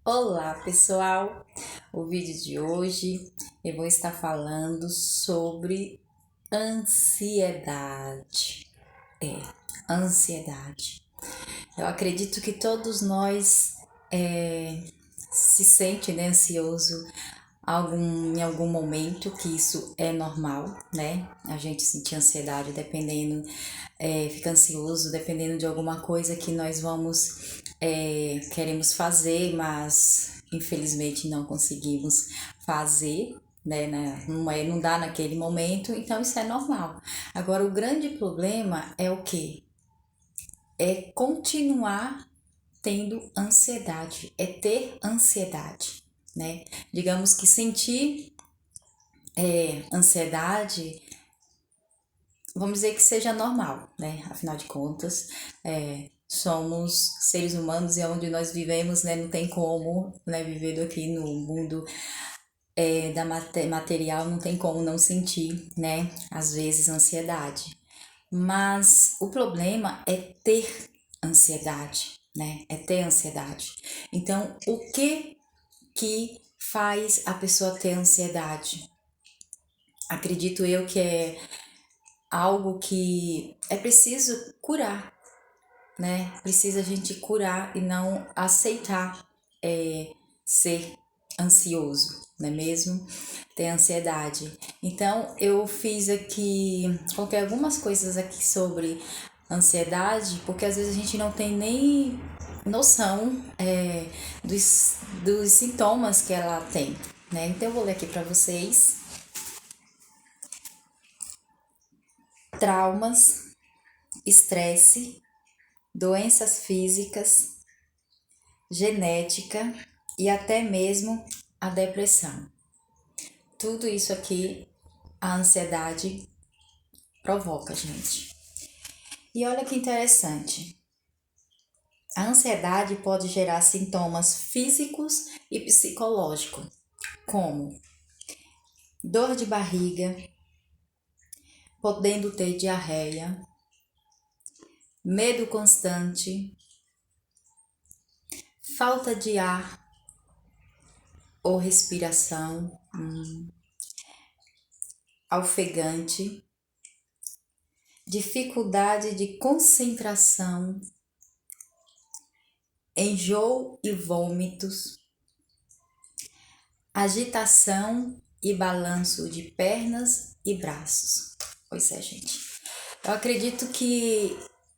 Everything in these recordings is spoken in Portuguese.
Olá pessoal, o vídeo de hoje eu vou estar falando sobre ansiedade. Ansiedade. Eu acredito que todos nós se sente, né, ansioso em algum momento, que isso é normal, né? A gente sentir ansiedade dependendo, fica ansioso dependendo de alguma coisa que nós queremos fazer, mas infelizmente não conseguimos fazer, né? Não dá naquele momento, então isso é normal. Agora, o grande problema é o quê? É continuar tendo ansiedade, é ter ansiedade, né? Digamos que sentir ansiedade, vamos dizer que seja normal, né? Afinal de contas, somos seres humanos e onde nós vivemos, né? Não tem como, né? Vivendo aqui no mundo material, não tem como não sentir, né? Às vezes ansiedade. Mas o problema é ter ansiedade, né? É ter ansiedade. Então, o que faz a pessoa ter ansiedade? Acredito eu que é algo que é preciso curar, né? Precisa a gente curar e não aceitar ser ansioso, não é mesmo? Ter ansiedade. Então, eu fiz aqui, coloquei algumas coisas aqui sobre ansiedade, porque às vezes a gente não tem nem noção dos sintomas que ela tem, né? Então, eu vou ler aqui para vocês. Traumas, estresse, doenças físicas, genética e até mesmo a depressão. Tudo isso aqui a ansiedade provoca, gente. E olha que interessante. A ansiedade pode gerar sintomas físicos e psicológicos, como dor de barriga, podendo ter diarreia, medo constante, falta de ar ou respiração, ofegante, dificuldade de concentração, enjoo e vômitos, agitação e balanço de pernas e braços. Pois é, gente. Eu acredito que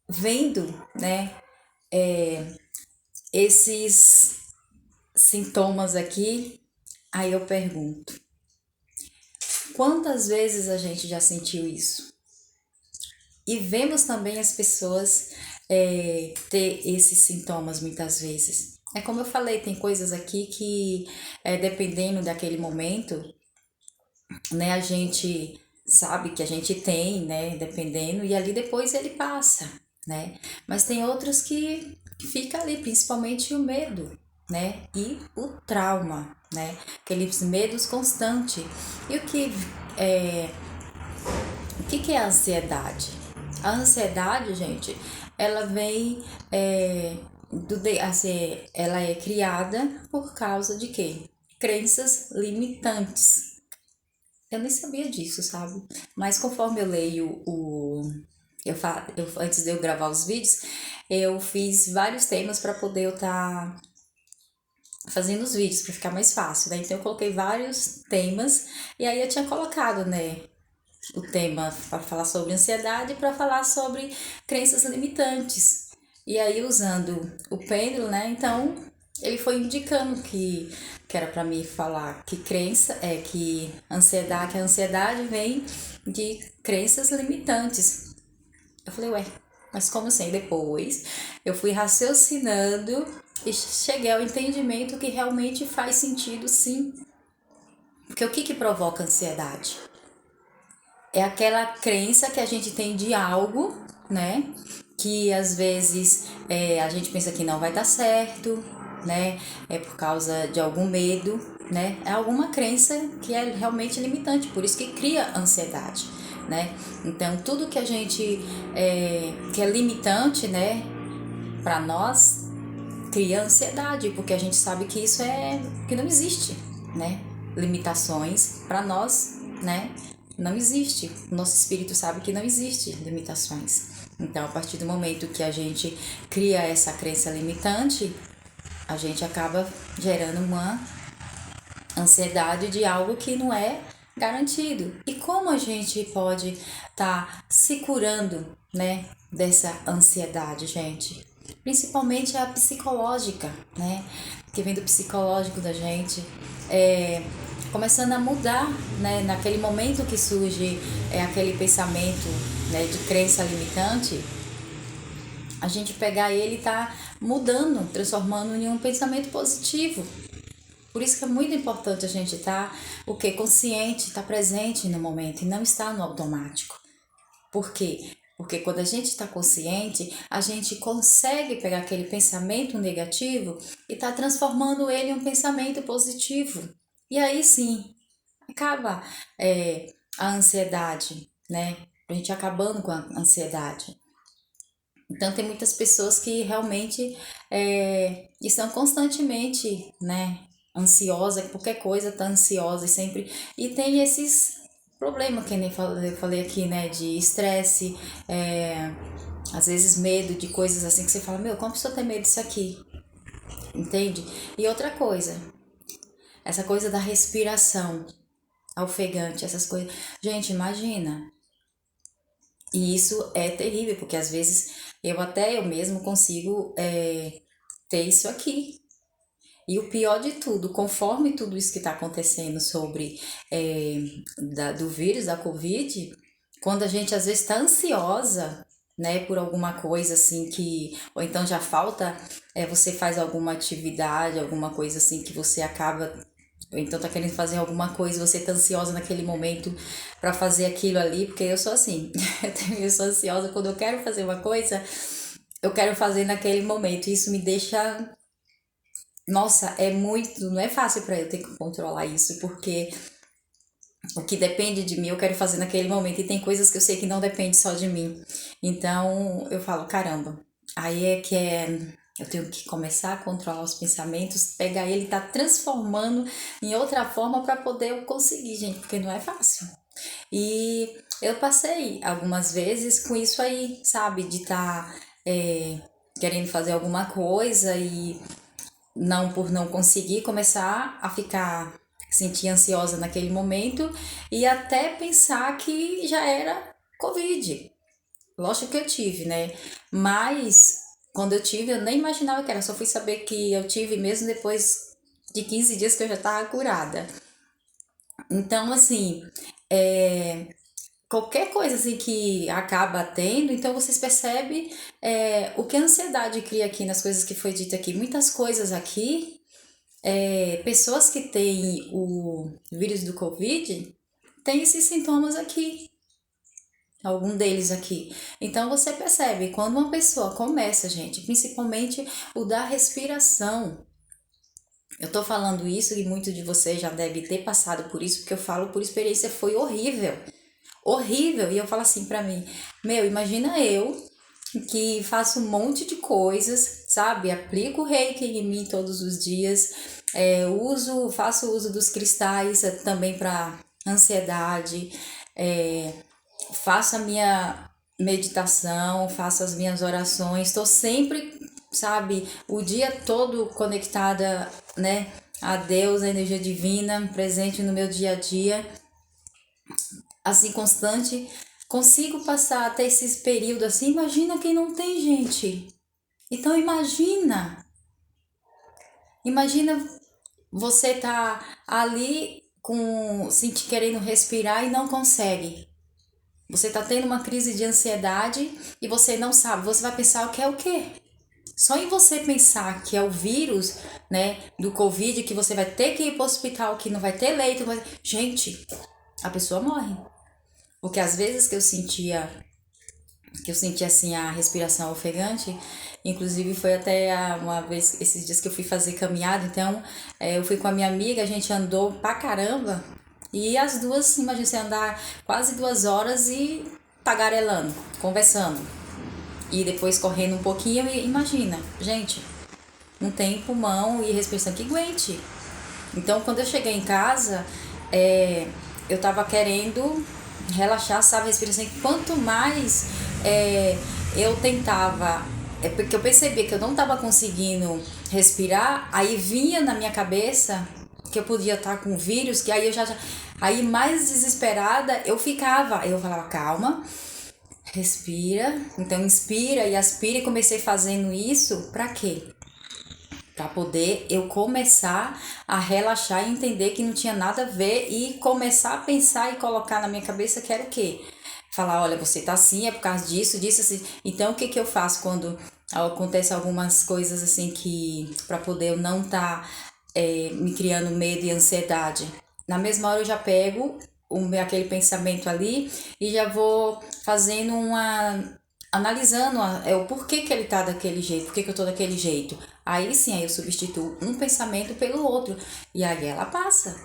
vendo, né, esses sintomas aqui, aí eu pergunto, quantas vezes a gente já sentiu isso? E vemos também as pessoas ter esses sintomas muitas vezes. É como eu falei, tem coisas aqui que, dependendo daquele momento, né, a gente sabe que a gente tem, né, dependendo, e ali depois ele passa, né? Mas tem outros que fica ali, principalmente o medo, né? E o trauma, né? Aqueles medos constantes. E o que é a ansiedade? A ansiedade, gente, ela vem ela é criada por causa de quê? Crenças limitantes. Eu nem sabia disso, sabe? Mas conforme eu leio antes de eu gravar os vídeos, eu fiz vários temas para poder eu estar fazendo os vídeos, para ficar mais fácil, né? Então eu coloquei vários temas e aí eu tinha colocado, né, o tema para falar sobre ansiedade e para falar sobre crenças limitantes. E aí, usando o pêndulo, né? Então, ele foi indicando que era para mim falar que que a ansiedade vem de crenças limitantes. Eu falei, ué, mas como assim? Depois eu fui raciocinando e cheguei ao entendimento que realmente faz sentido, sim. Porque o que provoca ansiedade? É aquela crença que a gente tem de algo, né? Que às vezes a gente pensa que não vai dar certo, né? É por causa de algum medo, né? É alguma crença que é realmente limitante, por isso que cria ansiedade, né? Então, tudo que a gente que é limitante, né? Para nós, cria ansiedade, porque a gente sabe que isso que não existe, né? Limitações para nós, né? Não existe. O nosso espírito sabe que não existe limitações. Então, a partir do momento que a gente cria essa crença limitante, a gente acaba gerando uma ansiedade de algo que não é garantido. E como a gente pode estar se curando, né, dessa ansiedade, gente? Principalmente a psicológica, né? Que vem do psicológico da gente, começando a mudar, né? Naquele momento que surge aquele pensamento, né, de crença limitante, a gente pegar ele e tá mudando, transformando em um pensamento positivo. Por isso que é muito importante a gente estar consciente, estar presente no momento e não estar no automático. Por quê? Porque quando a gente está consciente, a gente consegue pegar aquele pensamento negativo e tá transformando ele em um pensamento positivo. E aí sim, acaba a ansiedade, né? A gente acabando com a ansiedade. Então tem muitas pessoas que realmente estão constantemente, né, ansiosa, qualquer coisa tá ansiosa e sempre. E tem esses problemas que nem eu falei aqui, né, de estresse, às vezes medo de coisas assim que você fala, meu, como a pessoa tem medo disso aqui? Entende? E outra coisa, essa coisa da respiração ofegante, essas coisas. Gente, imagina. E isso é terrível, porque às vezes eu mesmo consigo ter isso aqui. E o pior de tudo, conforme tudo isso que está acontecendo sobre do vírus, da Covid, quando a gente às vezes está ansiosa, né, por alguma coisa assim ou então já falta, você faz alguma atividade, alguma coisa assim que você acaba, ou então tá querendo fazer alguma coisa, você tá ansiosa naquele momento para fazer aquilo ali, porque eu sou assim, eu sou ansiosa quando eu quero fazer uma coisa, eu quero fazer naquele momento, e isso me deixa. Nossa, não é fácil para eu ter que controlar isso, porque o que depende de mim eu quero fazer naquele momento, e tem coisas que eu sei que não depende só de mim. Então eu falo, caramba, aí eu tenho que começar a controlar os pensamentos, pegar ele e tá transformando em outra forma para poder eu conseguir, gente, porque não é fácil. E eu passei algumas vezes com isso aí, sabe, de estar querendo fazer alguma coisa e por não conseguir começar a sentir ansiosa naquele momento e até pensar que já era Covid. Lógico que eu tive, né? Mas quando eu tive, eu nem imaginava que era. Só fui saber que eu tive mesmo depois de 15 dias que eu já estava curada. Então, assim, qualquer coisa assim que acaba tendo, então vocês percebem o que a ansiedade cria aqui nas coisas que foi dito aqui. Muitas coisas aqui, pessoas que têm o vírus do Covid têm esses sintomas aqui, algum deles aqui. Então você percebe, quando uma pessoa começa, gente, principalmente o da respiração. Eu tô falando isso e muitos de vocês já devem ter passado por isso, porque eu falo por experiência, foi horrível. Horrível. E eu falo assim pra mim, meu, imagina eu que faço um monte de coisas, sabe? Aplico o reiki em mim todos os dias, faço uso dos cristais também para ansiedade, faço a minha meditação, faço as minhas orações, estou sempre, sabe, o dia todo conectada, né, a Deus, a energia divina, presente no meu dia a dia, assim, constante. Consigo passar até esses períodos assim. Imagina quem não tem, gente. Então imagina você tá ali querendo respirar e não consegue. Você tá tendo uma crise de ansiedade e você não sabe. Você vai pensar que é o quê? Só em você pensar que é o vírus, né, do Covid, que você vai ter que ir pro hospital, que não vai ter leito, gente, a pessoa morre. Porque às vezes que eu sentia assim a respiração ofegante, inclusive foi até uma vez, esses dias que eu fui fazer caminhada, então eu fui com a minha amiga, a gente andou pra caramba, e as duas, imagina você andar quase 2 horas e tagarelando, conversando, e depois correndo um pouquinho, e imagina, gente, não tem pulmão e respiração que aguente. Então, quando eu cheguei em casa, eu tava querendo relaxar, sabe, respiração. E quanto mais eu tentava, porque eu percebia que eu não tava conseguindo respirar, aí vinha na minha cabeça que eu podia estar com vírus, que aí eu aí mais desesperada eu ficava. Eu falava, calma, respira, então inspira e aspira, e comecei fazendo isso pra quê? Para poder eu começar a relaxar e entender que não tinha nada a ver e começar a pensar e colocar na minha cabeça que era o quê? Falar, olha, você tá assim, é por causa disso, disso, assim. Então, o que que eu faço quando acontece algumas coisas assim que para poder eu não tá me criando medo e ansiedade? Na mesma hora eu já pego aquele pensamento ali e já vou fazendo analisando o porquê que ele tá daquele jeito, por que eu tô daquele jeito. Aí sim, aí eu substituo um pensamento pelo outro e aí ela passa.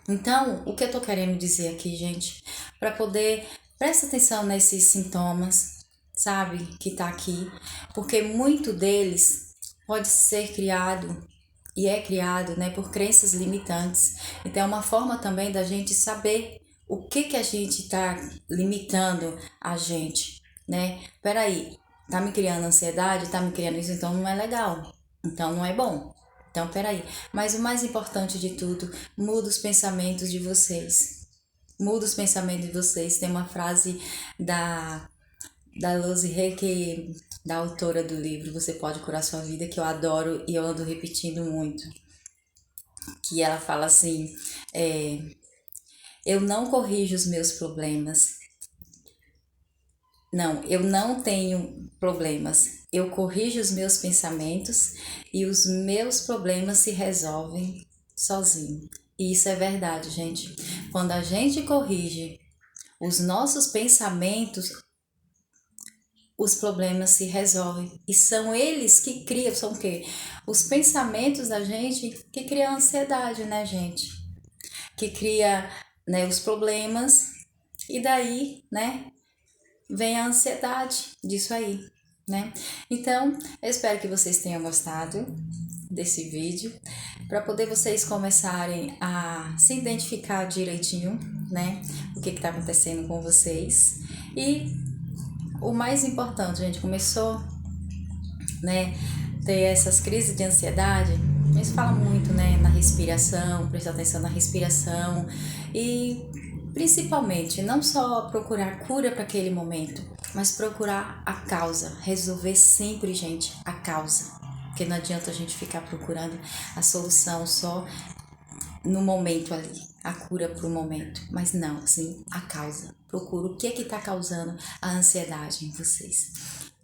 Então, o que eu tô querendo dizer aqui, gente, para poder presta atenção nesses sintomas, sabe, que tá aqui, porque muito deles pode ser criado e é criado, né, por crenças limitantes. Então, é uma forma também da gente saber o que que a gente tá limitando a gente, né? Peraí, tá me criando ansiedade, tá me criando isso, então não é legal, então não é bom. Então, peraí. Mas o mais importante de tudo, muda os pensamentos de vocês. Muda os pensamentos de vocês. Tem uma frase da, da Lose Hay, da autora do livro Você Pode Curar Sua Vida, que eu adoro e eu ando repetindo muito. Que ela fala assim, eu não corrijo os meus problemas. Não, eu não tenho problemas. Eu corrijo os meus pensamentos e os meus problemas se resolvem sozinho. E isso é verdade, gente. Quando a gente corrige os nossos pensamentos, os problemas se resolvem. E são eles que criam, são o quê? Os pensamentos da gente que criam ansiedade, né, gente? Que cria, né, os problemas e daí, né, vem a ansiedade disso aí, né? Então, eu espero que vocês tenham gostado desse vídeo, para poder vocês começarem a se identificar direitinho, né? O que está acontecendo com vocês. E o mais importante, gente, começou, né, ter essas crises de ansiedade. A gente fala muito, né, na respiração, prestar atenção na respiração e principalmente não só procurar cura para aquele momento, mas procurar a causa, resolver sempre, gente, a causa. Porque não adianta a gente ficar procurando a solução só no momento ali, a cura para o momento, mas não, assim, a causa. Procura o que é que está causando a ansiedade em vocês.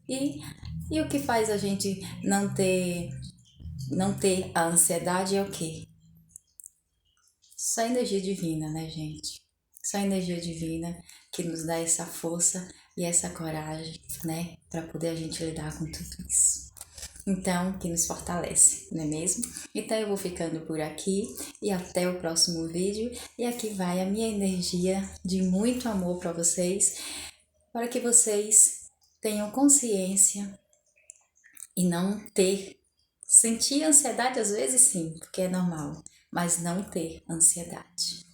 E, e o que faz a gente não ter a ansiedade é o quê? Só energia divina, né, gente? Só energia divina que nos dá essa força e essa coragem, né, para poder a gente lidar com tudo isso. Então, que nos fortalece, não é mesmo? Então, eu vou ficando por aqui e até o próximo vídeo. E aqui vai a minha energia de muito amor para vocês, para que vocês tenham consciência e não sentir ansiedade às vezes sim, porque é normal, mas não ter ansiedade.